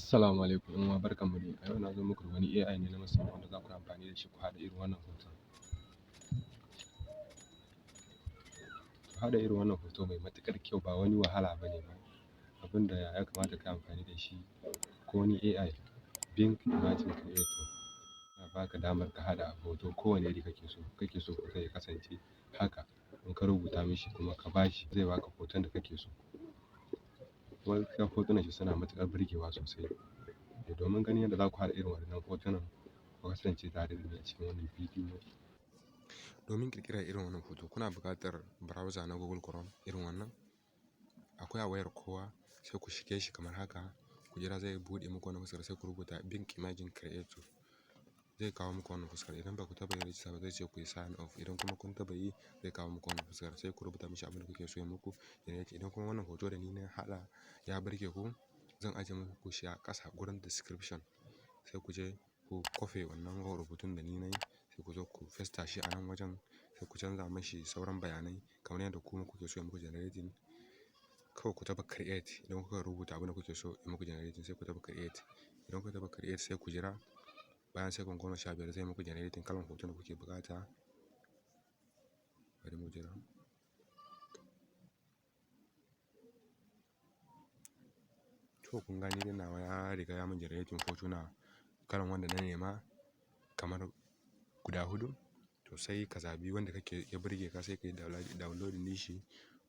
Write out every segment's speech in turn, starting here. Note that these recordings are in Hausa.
Assalamu alaikum, ƴan uwa barkanmu dai. A yau na zo muku da wani AI ne na musamman wanda za ku yi amfani da shi ku haɗa irin wannan hoton. Ku haɗa irin wannan hoto mai matuƙar kyau, ba wani wahala ba ne ba. Abin da ya kamata ka yi amfani da shi ko wani AI, Bing Imagine Creator, yana ba ka damar ka haɗa hoto kowane iri kake so hoton ya kasance haka. In ka rubuta mishi kuma ka ba shi, zai ba ka hoton da kake so. Kuma gaskiya hotunan shi suna matuƙar burgewa sosai. Domin ganin yadda za ku haɗa irin waɗannan hotunan, ku kasance tare da ni a cikin wannan bidiyo. Domin ƙirƙirar irin wannan hoto, kuna buƙatar browser na Google Chrome irin wannan. Akwai a wayar kowa, sai ku shige shi kamar haka. Ku jira zai buɗe muku wannan fuskar, sai ku rubuta Bing Imagine Creator. Zai kawo muku wannan fuskar. Idan ba ku taɓa yin rijista ba, zai ce ku yi sign off. Idan kuma kun taɓa yi, zai kawo muku wannan fuskar. Sai ku rubuta mishi abin da kuke so ya muku. Idan kuma wannan hoto da ni na haɗa ya burge ku, zan ajiye muku shi a ƙasa gurin description. Sai ku je ku kwafe wannan rubutun da ni na yi, sai ku zo ku festa shi a nan wajen, sai ku canza mashi sauran bayanai kamar yadda kuma kuke so ya muku generating. Kawai ku taɓa create. Idan kuka rubuta abin da kuke so ya muku generating, sai ku taɓa create. Idan kuka taɓa create, sai ku jira. Bayan second 15 zai muku generating kalan hoton da kuke buƙata. Bari mu jira. To kun gani dai nawa ya riga ya mun generating hotuna kalan wanda na nema kamar guda 4. To sai ka zaɓi wanda kake ya burge ka, sai ka yi downloading din shi.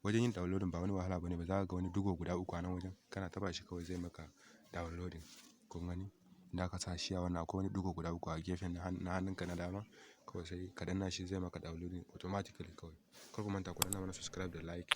Wajen yin downloading ba wani wahala bane ba. Za ka ga wani ɗigo guda 3 a nan wajen. Kana taɓa shi kawai zai maka downloading. Kun gani? Idan aka sa shi a wannan, akwai wani ɗigo guda 3 a gefen na hannunka na dama. Kawai sai ka danna shi, zai maka downloading automatically kawai. Kar ku manta ku danna mana subscribe da like.